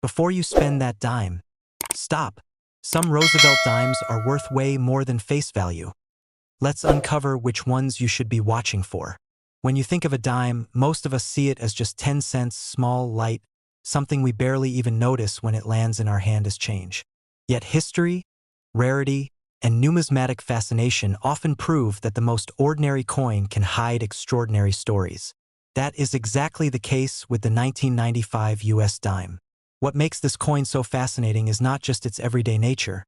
Before you spend that dime, stop. Some Roosevelt dimes are worth way more than face value. Let's uncover which ones you should be watching for. When you think of a dime, most of us see it as just 10 cents, small, light, something we barely even notice when it lands in our hand as change. Yet history, rarity, and numismatic fascination often prove that the most ordinary coin can hide extraordinary stories. That is exactly the case with the 1995 US dime. What makes this coin so fascinating is not just its everyday nature,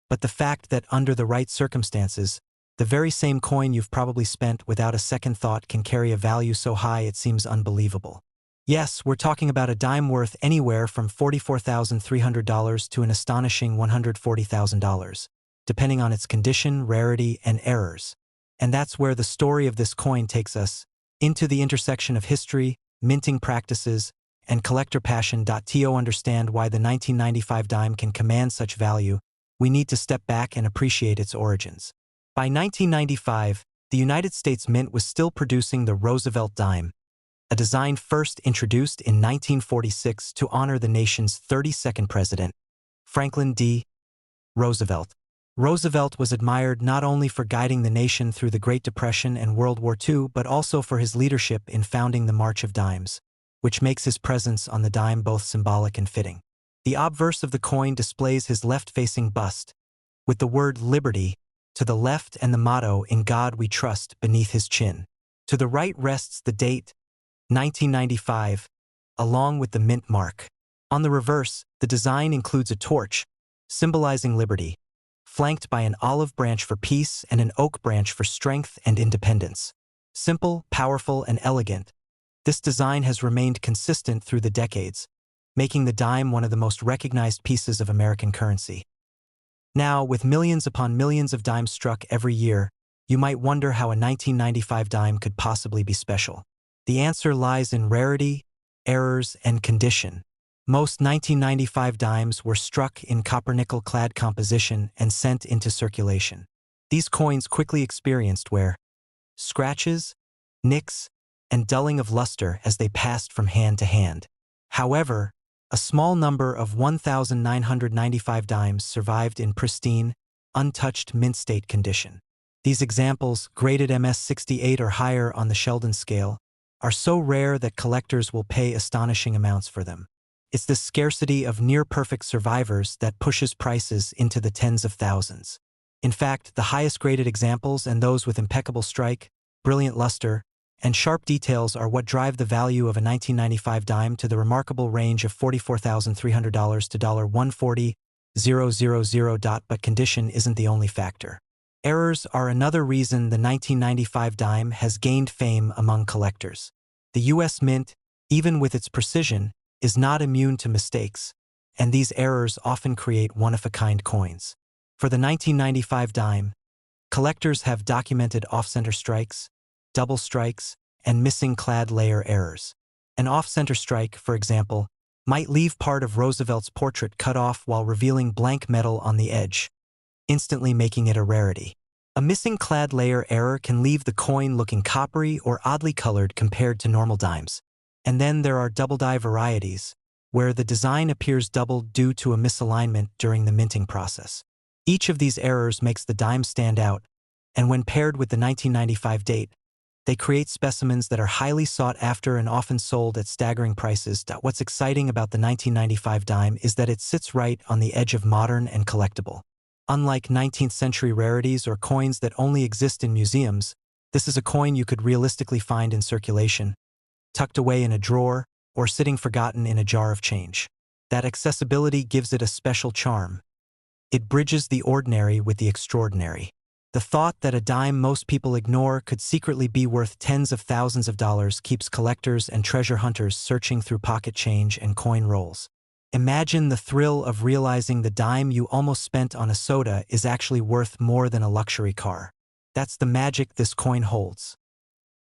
but the fact that under the right circumstances, the very same coin you've probably spent without a second thought can carry a value so high it seems unbelievable. Yes, we're talking about a dime worth anywhere from $44,300 to an astonishing $140,000, depending on its condition, rarity, and errors. And that's where the story of this coin takes us, into the intersection of history, minting practices, and collector passion. To understand why the 1995 dime can command such value, we need to step back and appreciate its origins. By 1995, the United States Mint was still producing the Roosevelt dime, a design first introduced in 1946 to honor the nation's 32nd president, Franklin D. Roosevelt. Roosevelt was admired not only for guiding the nation through the Great Depression and World War II, but also for his leadership in founding the March of Dimes, which makes his presence on the dime both symbolic and fitting. The obverse of the coin displays his left-facing bust, with the word Liberty to the left and the motto "In God We Trust" beneath his chin. To the right rests the date, 1995, along with the mint mark. On the reverse, the design includes a torch, symbolizing liberty, flanked by an olive branch for peace and an oak branch for strength and independence. Simple, powerful, and elegant, this design has remained consistent through the decades, making the dime one of the most recognized pieces of American currency. Now, with millions upon millions of dimes struck every year, you might wonder how a 1995 dime could possibly be special. The answer lies in rarity, errors, and condition. Most 1995 dimes were struck in copper-nickel-clad composition and sent into circulation. These coins quickly experienced wear, scratches, nicks, and dulling of luster as they passed from hand to hand. However, a small number of 1,995 dimes survived in pristine, untouched mint state condition. These examples, graded MS-68 or higher on the Sheldon scale, are so rare that collectors will pay astonishing amounts for them. It's this scarcity of near-perfect survivors that pushes prices into the tens of thousands. In fact, the highest graded examples and those with impeccable strike, brilliant luster, and sharp details are what drive the value of a 1995 dime to the remarkable range of $44,300 to $140,000. But condition isn't the only factor. Errors are another reason the 1995 dime has gained fame among collectors. The U.S. Mint, even with its precision, is not immune to mistakes, and these errors often create one-of-a-kind coins. For the 1995 dime, collectors have documented off-center strikes, double strikes, and missing clad layer errors. An off-center strike, for example, might leave part of Roosevelt's portrait cut off while revealing blank metal on the edge, instantly making it a rarity. A missing clad layer error can leave the coin looking coppery or oddly colored compared to normal dimes. And then there are double die varieties, where the design appears doubled due to a misalignment during the minting process. Each of these errors makes the dime stand out, and when paired with the 1995 date, they create specimens that are highly sought after and often sold at staggering prices. What's exciting about the 1995 dime is that it sits right on the edge of modern and collectible. Unlike 19th century rarities or coins that only exist in museums, this is a coin you could realistically find in circulation, tucked away in a drawer, or sitting forgotten in a jar of change. That accessibility gives it a special charm. It bridges the ordinary with the extraordinary. The thought that a dime most people ignore could secretly be worth tens of thousands of dollars keeps collectors and treasure hunters searching through pocket change and coin rolls. Imagine the thrill of realizing the dime you almost spent on a soda is actually worth more than a luxury car. That's the magic this coin holds.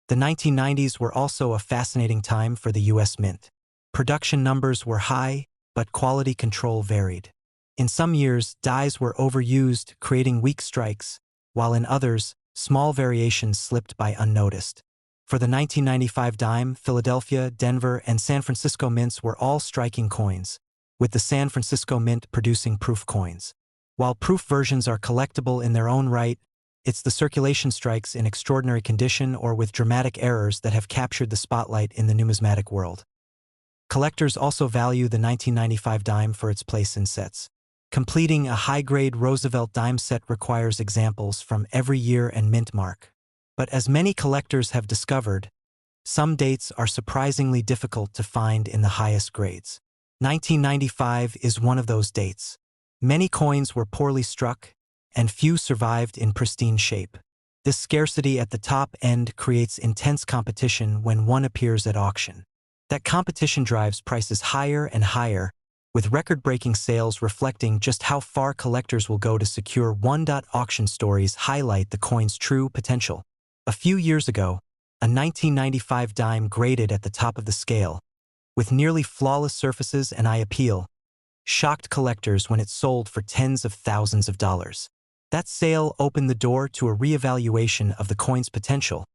The 1990s were also a fascinating time for the U.S. Mint. Production numbers were high, but quality control varied. In some years, dies were overused, creating weak strikes, while in others, small variations slipped by unnoticed. For the 1995 dime, Philadelphia, Denver, and San Francisco mints were all striking coins, with the San Francisco Mint producing proof coins. While proof versions are collectible in their own right, it's the circulation strikes in extraordinary condition or with dramatic errors that have captured the spotlight in the numismatic world. Collectors also value the 1995 dime for its place in sets. Completing a high-grade Roosevelt dime set requires examples from every year and mint mark. But as many collectors have discovered, some dates are surprisingly difficult to find in the highest grades. 1995 is one of those dates. Many coins were poorly struck, and few survived in pristine shape. This scarcity at the top end creates intense competition when one appears at auction. That competition drives prices higher and higher, with record-breaking sales reflecting just how far collectors will go to secure one. Auction stories highlight the coin's true potential. A few years ago, a 1995 dime graded at the top of the scale, with nearly flawless surfaces and eye appeal, shocked collectors when it sold for tens of thousands of dollars. That sale opened the door to a reevaluation of the coin's potential,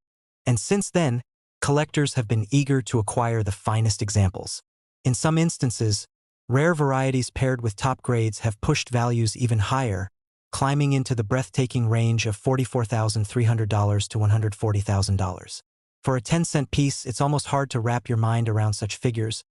and since then, collectors have been eager to acquire the finest examples. In some instances, rare varieties paired with top grades have pushed values even higher, climbing into the breathtaking range of $44,300 to $140,000. For a 10-cent piece, it's almost hard to wrap your mind around such figures,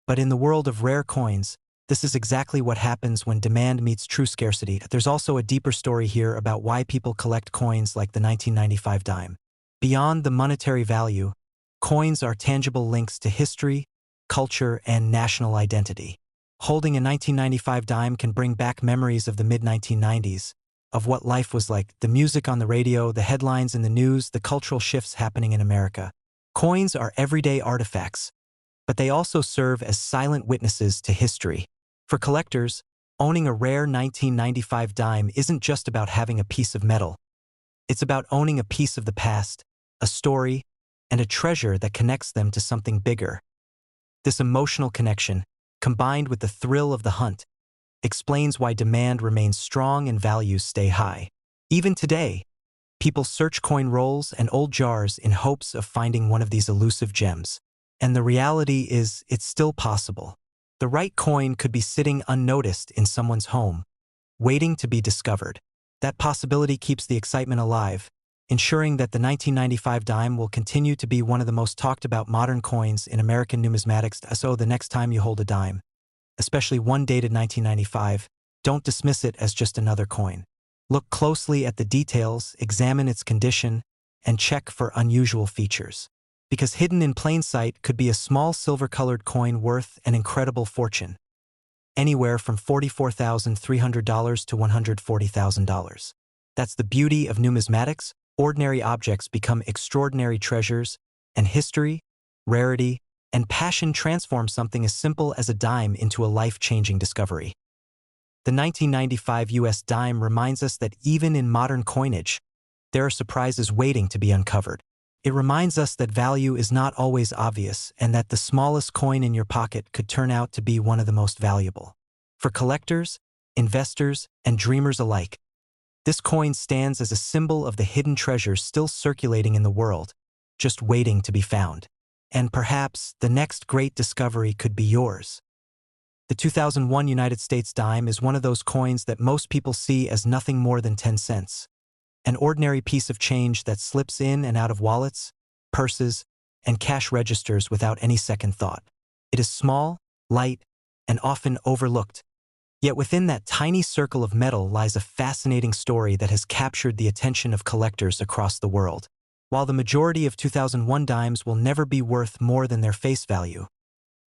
but in the world of rare coins, this is exactly what happens when demand meets true scarcity. There's also a deeper story here about why people collect coins like the 1995 dime. Beyond the monetary value, coins are tangible links to history, culture, and national identity. Holding a 1995 dime can bring back memories of the mid-1990s, of what life was like, the music on the radio, the headlines in the news, the cultural shifts happening in America. Coins are everyday artifacts, but they also serve as silent witnesses to history. For collectors, owning a rare 1995 dime isn't just about having a piece of metal. It's about owning a piece of the past, a story, and a treasure that connects them to something bigger. This emotional connection, combined with the thrill of the hunt, explains why demand remains strong and values stay high. Even today, people search coin rolls and old jars in hopes of finding one of these elusive gems. And the reality is, it's still possible. The right coin could be sitting unnoticed in someone's home, waiting to be discovered. That possibility keeps the excitement alive, ensuring that the 1995 dime will continue to be one of the most talked about modern coins in American numismatics. So the next time you hold a dime, especially one dated 1995, don't dismiss it as just another coin. Look closely at the details, examine its condition, and check for unusual features. Because hidden in plain sight could be a small silver-colored coin worth an incredible fortune, anywhere from $44,300 to $140,000. That's the beauty of numismatics. Ordinary objects become extraordinary treasures, and history, rarity, and passion transform something as simple as a dime into a life-changing discovery. The 1995 US dime reminds us that even in modern coinage, there are surprises waiting to be uncovered. It reminds us that value is not always obvious and that the smallest coin in your pocket could turn out to be one of the most valuable. For collectors, investors, and dreamers alike, this coin stands as a symbol of the hidden treasures still circulating in the world, just waiting to be found. And perhaps the next great discovery could be yours. The 2001 United States dime is one of those coins that most people see as nothing more than 10 cents. An ordinary piece of change that slips in and out of wallets, purses, and cash registers without any second thought. It is small, light, and often overlooked. Yet within that tiny circle of metal lies a fascinating story that has captured the attention of collectors across the world. While the majority of 2001 dimes will never be worth more than their face value,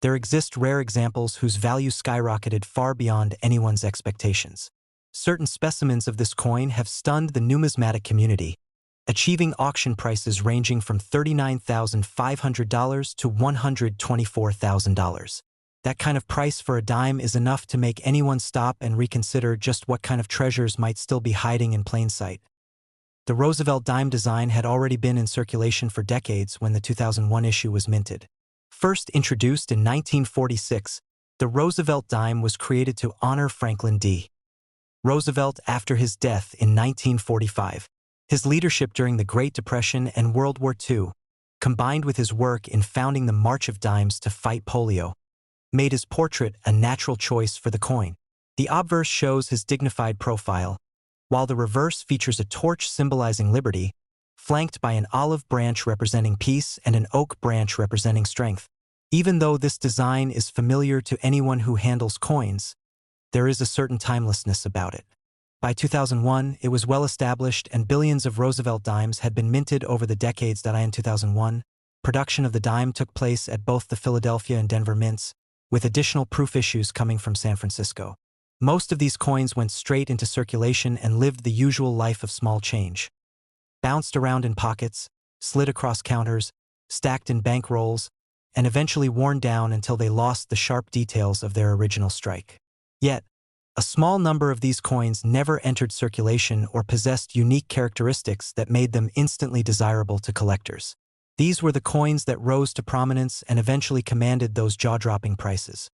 there exist rare examples whose value skyrocketed far beyond anyone's expectations. Certain specimens of this coin have stunned the numismatic community, achieving auction prices ranging from $39,500 to $124,000. That kind of price for a dime is enough to make anyone stop and reconsider just what kind of treasures might still be hiding in plain sight. The Roosevelt dime design had already been in circulation for decades when the 2001 issue was minted. First introduced in 1946, the Roosevelt dime was created to honor Franklin D. Roosevelt after his death in 1945. His leadership during the Great Depression and World War II, combined with his work in founding the March of Dimes to fight polio, made his portrait a natural choice for the coin. The obverse shows his dignified profile, while the reverse features a torch symbolizing liberty, flanked by an olive branch representing peace and an oak branch representing strength. Even though this design is familiar to anyone who handles coins, there is a certain timelessness about it. By 2001, it was well established and billions of Roosevelt dimes had been minted over the decades. In 2001, production of the dime took place at both the Philadelphia and Denver mints, with additional proof issues coming from San Francisco. Most of these coins went straight into circulation and lived the usual life of small change. Bounced around in pockets, slid across counters, stacked in bank rolls, and eventually worn down until they lost the sharp details of their original strike. Yet, a small number of these coins never entered circulation or possessed unique characteristics that made them instantly desirable to collectors. These were the coins that rose to prominence and eventually commanded those jaw-dropping prices.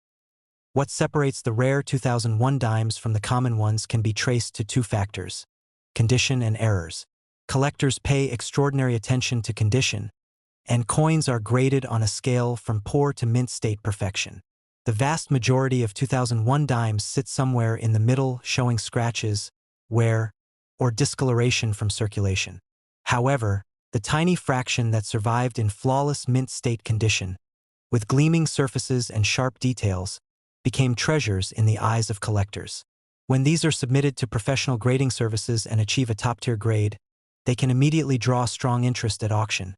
What separates the rare 2001 dimes from the common ones can be traced to two factors: condition and errors. Collectors pay extraordinary attention to condition, and coins are graded on a scale from poor to mint state perfection. The vast majority of 2001 dimes sit somewhere in the middle, showing scratches, wear, or discoloration from circulation. However, the tiny fraction that survived in flawless mint state condition, with gleaming surfaces and sharp details, became treasures in the eyes of collectors. When these are submitted to professional grading services and achieve a top-tier grade, they can immediately draw strong interest at auction.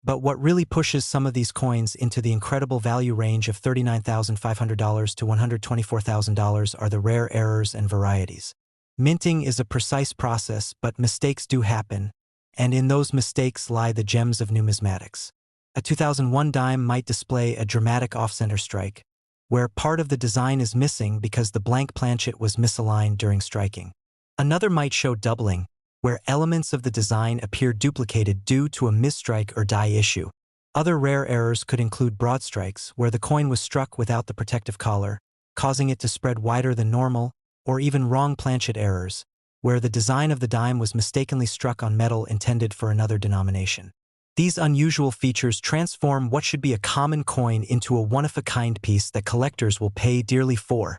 But what really pushes some of these coins into the incredible value range of $39,500 to $124,000 are the rare errors and varieties. Minting is a precise process, but mistakes do happen, and in those mistakes lie the gems of numismatics. A 2001 dime might display a dramatic off-center strike, where part of the design is missing because the blank planchet was misaligned during striking. Another might show doubling, where elements of the design appear duplicated due to a misstrike or die issue. Other rare errors could include broad strikes, where the coin was struck without the protective collar, causing it to spread wider than normal, or even wrong planchet errors, where the design of the dime was mistakenly struck on metal intended for another denomination. These unusual features transform what should be a common coin into a one-of-a-kind piece that collectors will pay dearly for.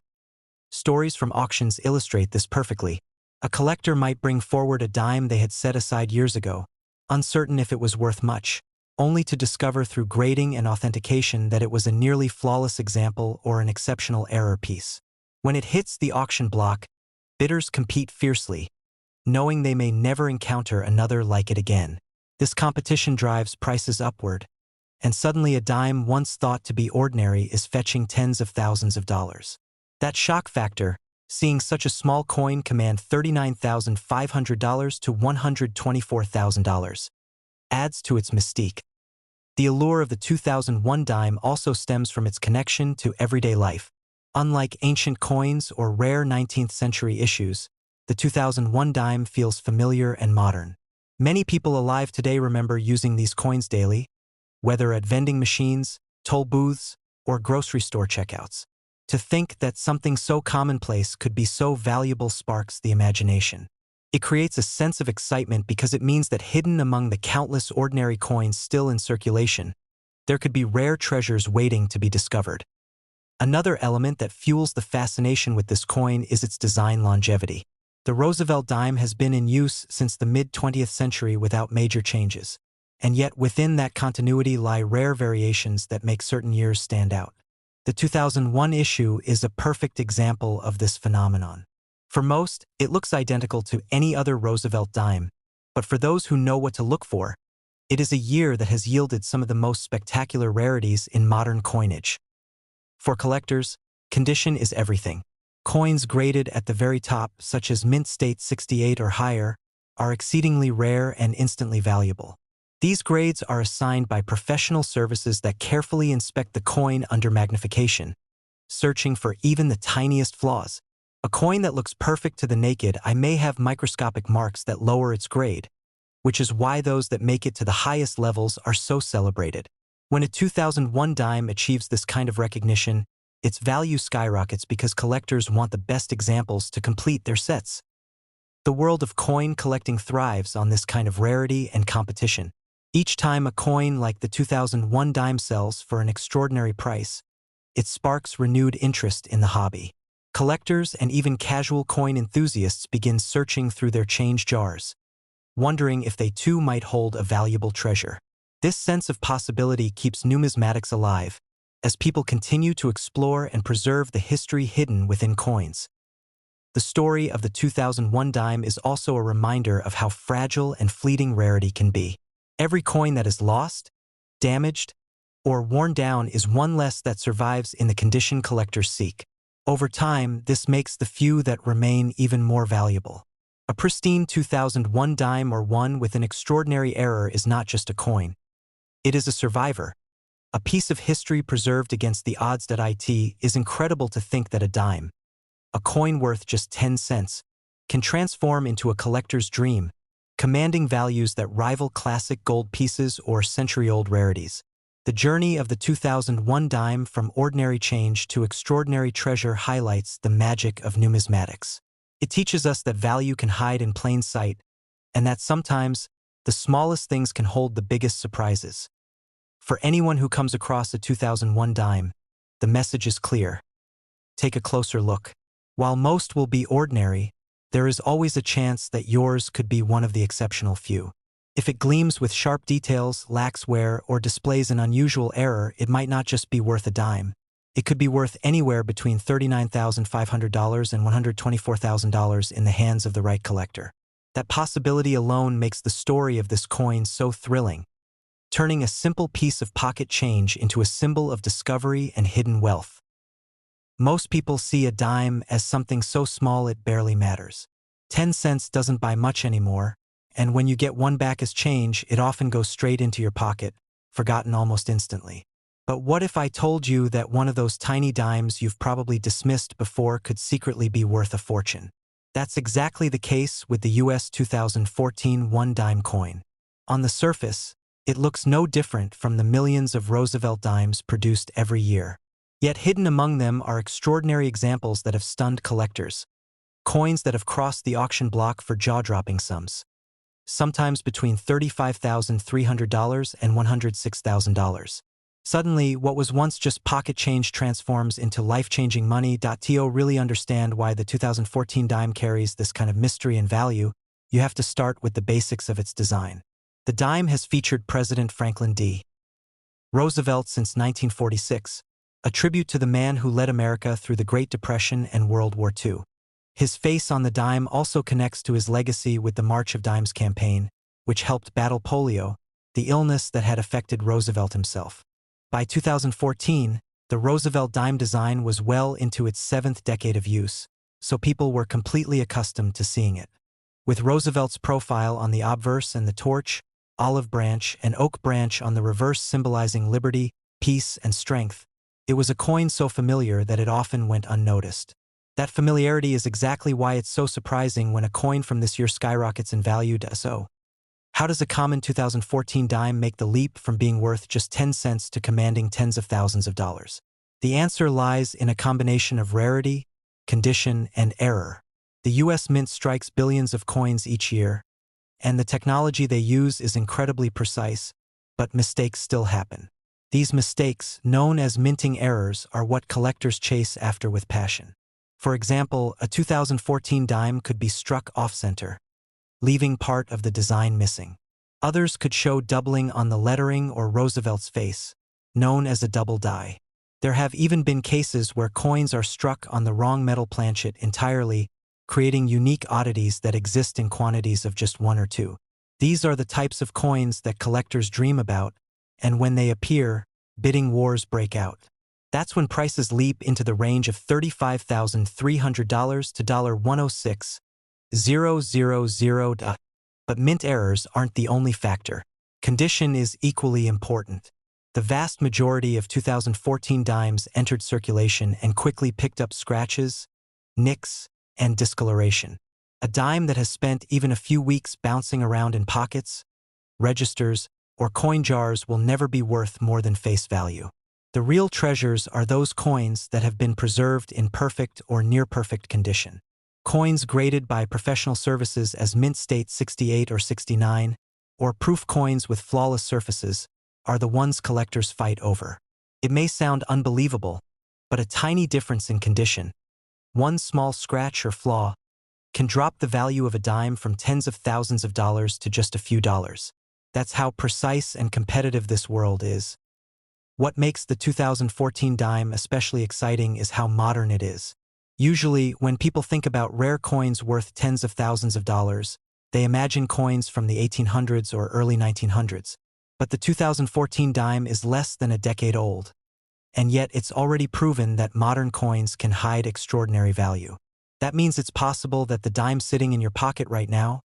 Stories from auctions illustrate this perfectly. A collector might bring forward a dime they had set aside years ago, uncertain if it was worth much, only to discover through grading and authentication that it was a nearly flawless example or an exceptional error piece. When it hits the auction block, bidders compete fiercely, knowing they may never encounter another like it again. This competition drives prices upward, and suddenly a dime once thought to be ordinary is fetching tens of thousands of dollars. That shock factor, seeing such a small coin command $39,500 to $124,000, adds to its mystique. The allure of the 2001 dime also stems from its connection to everyday life. Unlike ancient coins or rare 19th century issues, the 2001 dime feels familiar and modern. Many people alive today remember using these coins daily, whether at vending machines, toll booths, or grocery store checkouts. To think that something so commonplace could be so valuable sparks the imagination. It creates a sense of excitement because it means that hidden among the countless ordinary coins still in circulation, there could be rare treasures waiting to be discovered. Another element that fuels the fascination with this coin is its design longevity. The Roosevelt dime has been in use since the mid-20th century without major changes, and yet within that continuity lie rare variations that make certain years stand out. The 2001 issue is a perfect example of this phenomenon. For most, it looks identical to any other Roosevelt dime, but for those who know what to look for, it is a year that has yielded some of the most spectacular rarities in modern coinage. For collectors, condition is everything. Coins graded at the very top, such as mint state 68 or higher, are exceedingly rare and instantly valuable. These grades are assigned by professional services that carefully inspect the coin under magnification, searching for even the tiniest flaws. A coin that looks perfect to the naked eye may have microscopic marks that lower its grade, which is why those that make it to the highest levels are so celebrated. When a 2001 dime achieves this kind of recognition, its value skyrockets because collectors want the best examples to complete their sets. The world of coin collecting thrives on this kind of rarity and competition. Each time a coin like the 2001 dime sells for an extraordinary price, it sparks renewed interest in the hobby. Collectors and even casual coin enthusiasts begin searching through their change jars, wondering if they too might hold a valuable treasure. This sense of possibility keeps numismatics alive, as people continue to explore and preserve the history hidden within coins. The story of the 2001 dime is also a reminder of how fragile and fleeting rarity can be. Every coin that is lost, damaged, or worn down is one less that survives in the condition collectors seek. Over time, this makes the few that remain even more valuable. A pristine 2001 dime or one with an extraordinary error is not just a coin. It is a survivor, a piece of history preserved against the odds. It is incredible to think that a dime, a coin worth just 10 cents, can transform into a collector's dream, commanding values that rival classic gold pieces or century-old rarities. The journey of the 2001 dime from ordinary change to extraordinary treasure highlights the magic of numismatics. It teaches us that value can hide in plain sight, and that sometimes the smallest things can hold the biggest surprises. For anyone who comes across a 2001 dime, the message is clear. Take a closer look. While most will be ordinary, there is always a chance that yours could be one of the exceptional few. If it gleams with sharp details, lacks wear, or displays an unusual error, it might not just be worth a dime. It could be worth anywhere between $39,500 and $124,000 in the hands of the right collector. That possibility alone makes the story of this coin so thrilling, turning a simple piece of pocket change into a symbol of discovery and hidden wealth. Most people see a dime as something so small it barely matters. 10 cents doesn't buy much anymore, and when you get one back as change, it often goes straight into your pocket, forgotten almost instantly. But what if I told you that one of those tiny dimes you've probably dismissed before could secretly be worth a fortune? That's exactly the case with the US 2014 one-dime coin. On the surface, it looks no different from the millions of Roosevelt dimes produced every year. Yet hidden among them are extraordinary examples that have stunned collectors. Coins that have crossed the auction block for jaw-dropping sums, sometimes between $35,300 and $106,000. Suddenly, what was once just pocket change transforms into life-changing money. To really understand why the 2014 dime carries this kind of mystery and value, you have to start with the basics of its design. The dime has featured President Franklin D. Roosevelt since 1946, a tribute to the man who led America through the Great Depression and World War II. His face on the dime also connects to his legacy with the March of Dimes campaign, which helped battle polio, the illness that had affected Roosevelt himself. By 2014, the Roosevelt dime design was well into its 7th decade of use, so people were completely accustomed to seeing it. With Roosevelt's profile on the obverse and the torch, olive branch, and oak branch on the reverse symbolizing liberty, peace, and strength, it was a coin so familiar that it often went unnoticed. That familiarity is exactly why it's so surprising when a coin from this year skyrockets in value. So, how does a common 2014 dime make the leap from being worth just 10 cents to commanding tens of thousands of dollars? The answer lies in a combination of rarity, condition, and error. The US Mint strikes billions of coins each year, and the technology they use is incredibly precise, but mistakes still happen. These mistakes, known as minting errors, are what collectors chase after with passion. For example, a 2014 dime could be struck off-center, leaving part of the design missing. Others could show doubling on the lettering or Roosevelt's face, known as a double die. There have even been cases where coins are struck on the wrong metal planchet entirely, creating unique oddities that exist in quantities of just one or two. These are the types of coins that collectors dream about, and when they appear, bidding wars break out. That's when prices leap into the range of $35,300 to $106,000. But mint errors aren't the only factor. Condition is equally important. The vast majority of 2014 dimes entered circulation and quickly picked up scratches, nicks, and discoloration. A dime that has spent even a few weeks bouncing around in pockets, registers, or coin jars will never be worth more than face value. The real treasures are those coins that have been preserved in perfect or near-perfect condition. Coins graded by professional services as mint state 68 or 69, or proof coins with flawless surfaces, are the ones collectors fight over. It may sound unbelievable, but a tiny difference in condition, one small scratch or flaw, can drop the value of a dime from tens of thousands of dollars to just a few dollars. That's how precise and competitive this world is. What makes the 2014 dime especially exciting is how modern it is. Usually, when people think about rare coins worth tens of thousands of dollars, they imagine coins from the 1800s or early 1900s. But the 2014 dime is less than a decade old. And yet it's already proven that modern coins can hide extraordinary value. That means it's possible that the dime sitting in your pocket right now,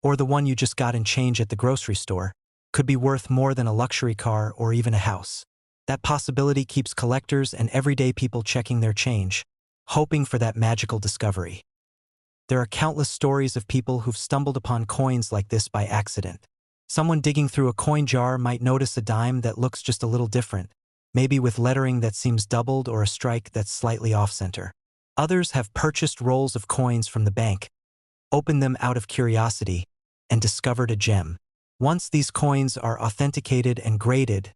or the one you just got in change at the grocery store, could be worth more than a luxury car or even a house. That possibility keeps collectors and everyday people checking their change, hoping for that magical discovery. There are countless stories of people who've stumbled upon coins like this by accident. Someone digging through a coin jar might notice a dime that looks just a little different, maybe with lettering that seems doubled or a strike that's slightly off-center. Others have purchased rolls of coins from the bank, opened them out of curiosity, and discovered a gem. Once these coins are authenticated and graded,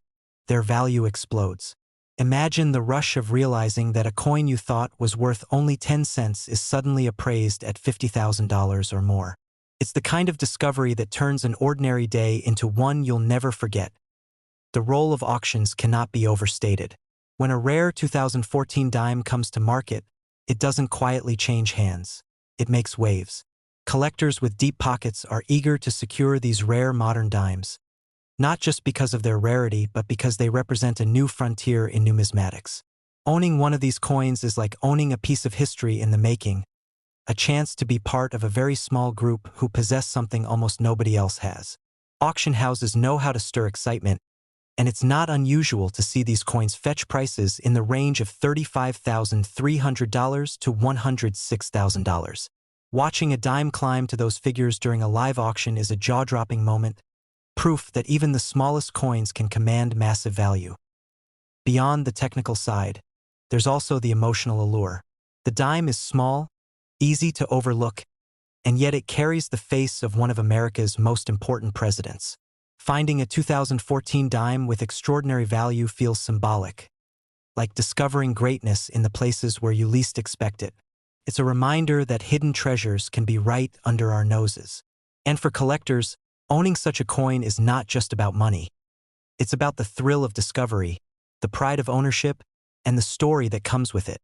their value explodes. Imagine the rush of realizing that a coin you thought was worth only 10 cents is suddenly appraised at $50,000 or more. It's the kind of discovery that turns an ordinary day into one you'll never forget. The role of auctions cannot be overstated. When a rare 2014 dime comes to market, it doesn't quietly change hands. It makes waves. Collectors with deep pockets are eager to secure these rare modern dimes, not just because of their rarity, but because they represent a new frontier in numismatics. Owning one of these coins is like owning a piece of history in the making, a chance to be part of a very small group who possess something almost nobody else has. Auction houses know how to stir excitement, and it's not unusual to see these coins fetch prices in the range of $35,300 to $106,000. Watching a dime climb to those figures during a live auction is a jaw-dropping moment, proof that even the smallest coins can command massive value. Beyond the technical side, there's also the emotional allure. The dime is small, easy to overlook, and yet it carries the face of one of America's most important presidents. Finding a 2014 dime with extraordinary value feels symbolic, like discovering greatness in the places where you least expect it. It's a reminder that hidden treasures can be right under our noses. And for collectors, owning such a coin is not just about money. It's about the thrill of discovery, the pride of ownership, and the story that comes with it.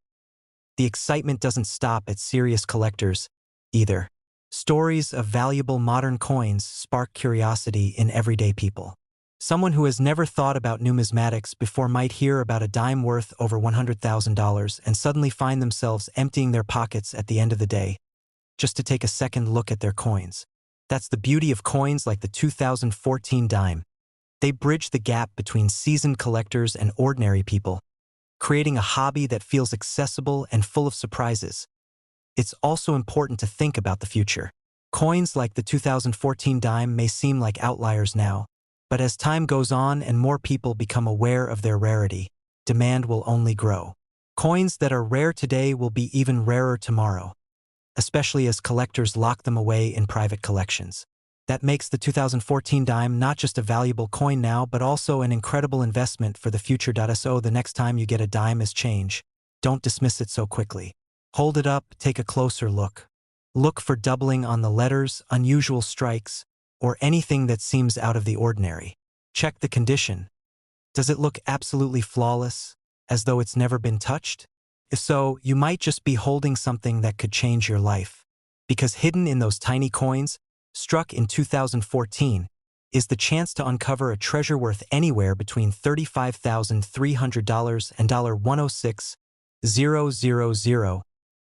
The excitement doesn't stop at serious collectors, either. Stories of valuable modern coins spark curiosity in everyday people. Someone who has never thought about numismatics before might hear about a dime worth over $100,000 and suddenly find themselves emptying their pockets at the end of the day, just to take a second look at their coins. That's the beauty of coins like the 2014 dime. They bridge the gap between seasoned collectors and ordinary people, creating a hobby that feels accessible and full of surprises. It's also important to think about the future. Coins like the 2014 dime may seem like outliers now, but as time goes on and more people become aware of their rarity, demand will only grow. Coins that are rare today will be even rarer tomorrow, especially as collectors lock them away in private collections. That makes the 2014 dime not just a valuable coin now, but also an incredible investment for the future. So the next time you get a dime as change, don't dismiss it so quickly. Hold it up, take a closer look. Look for doubling on the letters, unusual strikes, or anything that seems out of the ordinary. Check the condition. Does it look absolutely flawless, as though it's never been touched? If so, you might just be holding something that could change your life. Because hidden in those tiny coins, struck in 2014, is the chance to uncover a treasure worth anywhere between $35,300 and $106,000.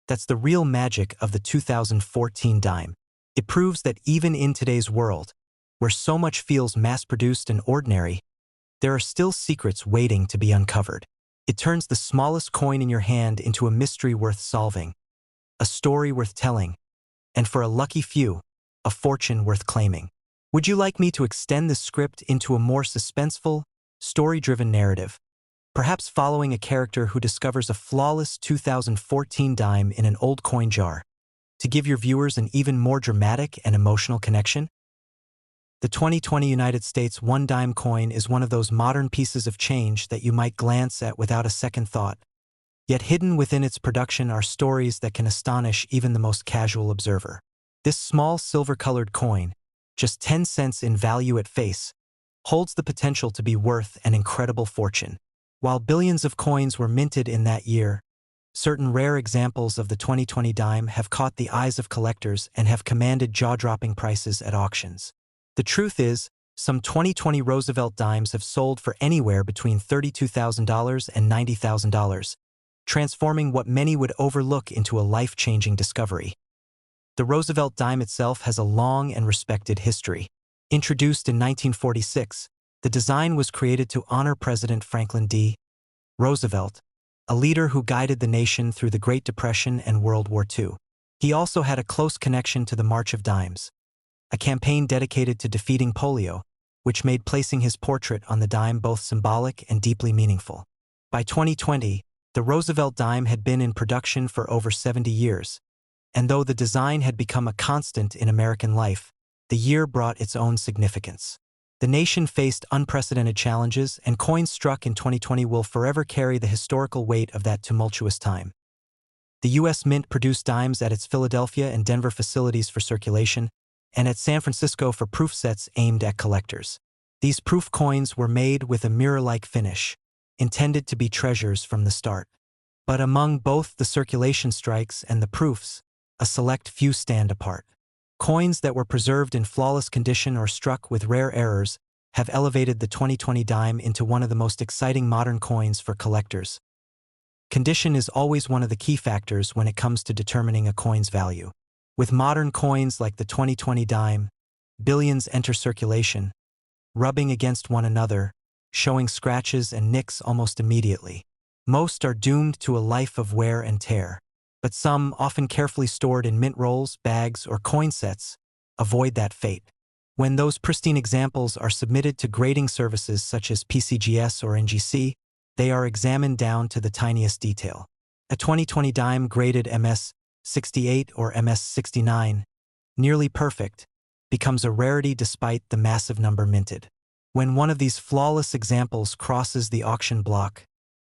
That's the real magic of the 2014 dime. It proves that even in today's world, where so much feels mass-produced and ordinary, there are still secrets waiting to be uncovered. It turns the smallest coin in your hand into a mystery worth solving, a story worth telling, and for a lucky few, a fortune worth claiming. Would you like me to extend this script into a more suspenseful, story-driven narrative? Perhaps following a character who discovers a flawless 2014 dime in an old coin jar, to give your viewers an even more dramatic and emotional connection? The 2020 United States one-dime coin is one of those modern pieces of change that you might glance at without a second thought. Yet hidden within its production are stories that can astonish even the most casual observer. This small silver-colored coin, just 10 cents in value at face, holds the potential to be worth an incredible fortune. While billions of coins were minted in that year, certain rare examples of the 2020 dime have caught the eyes of collectors and have commanded jaw-dropping prices at auctions. The truth is, some 2020 Roosevelt dimes have sold for anywhere between $32,000 and $90,000, transforming what many would overlook into a life-changing discovery. The Roosevelt dime itself has a long and respected history. Introduced in 1946, the design was created to honor President Franklin D. Roosevelt, a leader who guided the nation through the Great Depression and World War II. He also had a close connection to the March of Dimes, a campaign dedicated to defeating polio, which made placing his portrait on the dime both symbolic and deeply meaningful. By 2020, the Roosevelt dime had been in production for over 70 years, and though the design had become a constant in American life, the year brought its own significance. The nation faced unprecedented challenges, and coins struck in 2020 will forever carry the historical weight of that tumultuous time. The U.S. Mint produced dimes at its Philadelphia and Denver facilities for circulation, and at San Francisco for proof sets aimed at collectors. These proof coins were made with a mirror-like finish, intended to be treasures from the start. But among both the circulation strikes and the proofs, a select few stand apart. Coins that were preserved in flawless condition or struck with rare errors have elevated the 2020 dime into one of the most exciting modern coins for collectors. Condition is always one of the key factors when it comes to determining a coin's value. With modern coins like the 2020 dime, billions enter circulation, rubbing against one another, showing scratches and nicks almost immediately. Most are doomed to a life of wear and tear, but some, often carefully stored in mint rolls, bags, or coin sets, avoid that fate. When those pristine examples are submitted to grading services such as PCGS or NGC, they are examined down to the tiniest detail. A 2020 dime graded MS-68 or MS-69, nearly perfect, becomes a rarity despite the massive number minted. When one of these flawless examples crosses the auction block,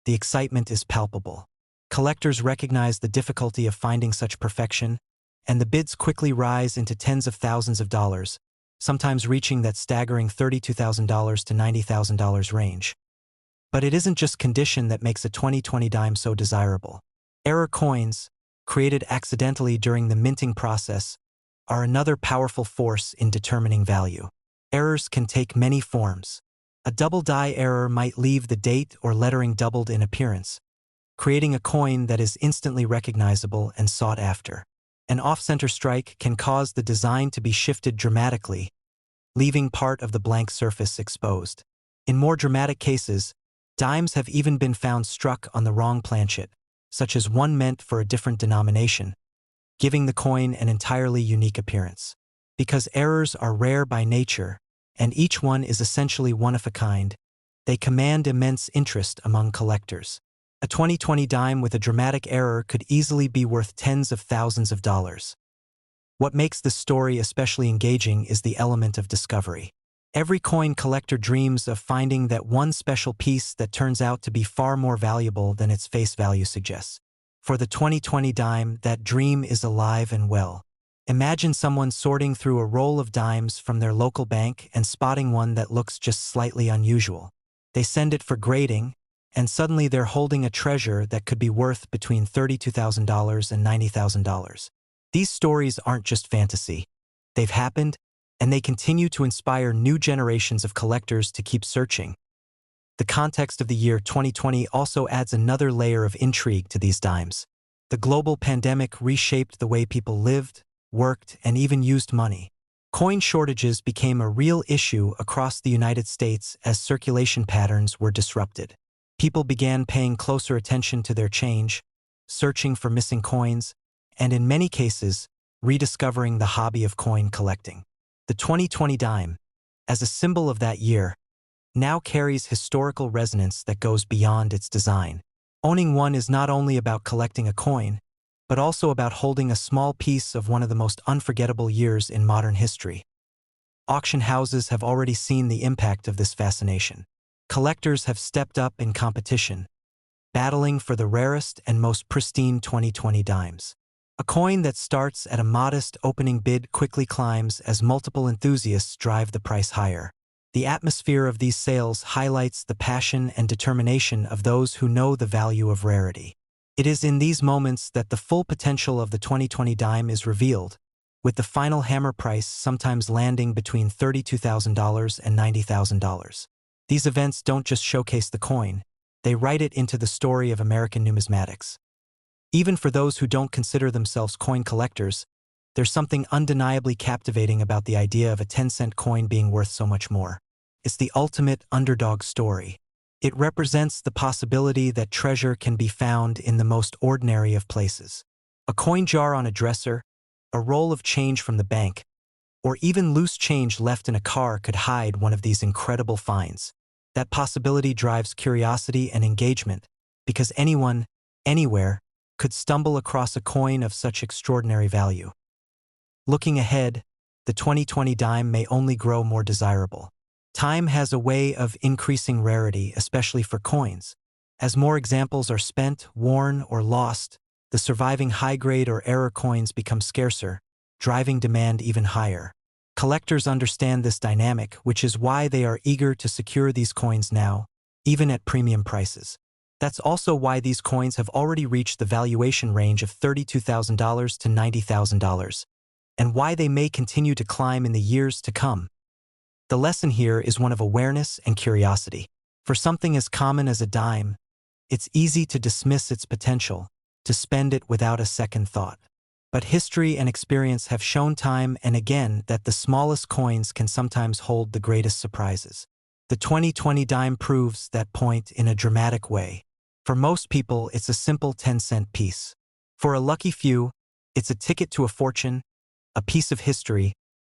the excitement is palpable. Collectors recognize the difficulty of finding such perfection, and the bids quickly rise into tens of thousands of dollars, sometimes reaching that staggering $32,000 to $90,000 range. But it isn't just condition that makes a 2020 dime so desirable. Error coins, created accidentally during the minting process, are another powerful force in determining value. Errors can take many forms. A double die error might leave the date or lettering doubled in appearance, creating a coin that is instantly recognizable and sought after. An off-center strike can cause the design to be shifted dramatically, leaving part of the blank surface exposed. In more dramatic cases, dimes have even been found struck on the wrong planchet, such as one meant for a different denomination, giving the coin an entirely unique appearance. Because errors are rare by nature, and each one is essentially one of a kind, they command immense interest among collectors. A 2020 dime with a dramatic error could easily be worth tens of thousands of dollars. What makes this story especially engaging is the element of discovery. Every coin collector dreams of finding that one special piece that turns out to be far more valuable than its face value suggests. For the 2020 dime, that dream is alive and well. Imagine someone sorting through a roll of dimes from their local bank and spotting one that looks just slightly unusual. They send it for grading, and suddenly they're holding a treasure that could be worth between $32,000 and $90,000. These stories aren't just fantasy. They've happened, and they continue to inspire new generations of collectors to keep searching. The context of the year 2020 also adds another layer of intrigue to these dimes. The global pandemic reshaped the way people lived, worked, and even used money. Coin shortages became a real issue across the United States as circulation patterns were disrupted. People began paying closer attention to their change, searching for missing coins, and in many cases, rediscovering the hobby of coin collecting. The 2020 dime, as a symbol of that year, now carries historical resonance that goes beyond its design. Owning one is not only about collecting a coin, but also about holding a small piece of one of the most unforgettable years in modern history. Auction houses have already seen the impact of this fascination. Collectors have stepped up in competition, battling for the rarest and most pristine 2020 dimes. A coin that starts at a modest opening bid quickly climbs as multiple enthusiasts drive the price higher. The atmosphere of these sales highlights the passion and determination of those who know the value of rarity. It is in these moments that the full potential of the 2020 dime is revealed, with the final hammer price sometimes landing between $32,000 and $90,000. These events don't just showcase the coin, they write it into the story of American numismatics. Even for those who don't consider themselves coin collectors, there's something undeniably captivating about the idea of a 10-cent coin being worth so much more. It's the ultimate underdog story. It represents the possibility that treasure can be found in the most ordinary of places. A coin jar on a dresser, a roll of change from the bank, or even loose change left in a car could hide one of these incredible finds. That possibility drives curiosity and engagement, because anyone, anywhere, could stumble across a coin of such extraordinary value. Looking ahead, the 2020 dime may only grow more desirable. Time has a way of increasing rarity, especially for coins. As more examples are spent, worn, or lost, the surviving high-grade or error coins become scarcer, driving demand even higher. Collectors understand this dynamic, which is why they are eager to secure these coins now, even at premium prices. That's also why these coins have already reached the valuation range of $32,000 to $90,000, and why they may continue to climb in the years to come. The lesson here is one of awareness and curiosity. For something as common as a dime, it's easy to dismiss its potential, to spend it without a second thought. But history and experience have shown time and again that the smallest coins can sometimes hold the greatest surprises. The 2020 dime proves that point in a dramatic way. For most people, it's a simple 10-cent piece. For a lucky few, it's a ticket to a fortune, a piece of history,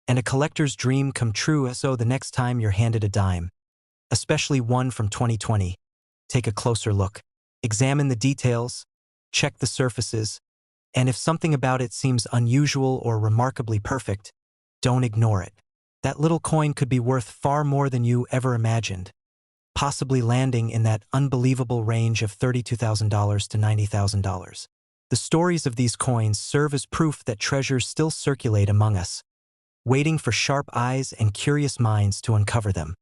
and a collector's dream come true. So the next time you're handed a dime, especially one from 2020, take a closer look. Examine the details, check the surfaces, and if something about it seems unusual or remarkably perfect, don't ignore it. That little coin could be worth far more than you ever imagined, possibly landing in that unbelievable range of $32,000 to $90,000. The stories of these coins serve as proof that treasures still circulate among us, waiting for sharp eyes and curious minds to uncover them.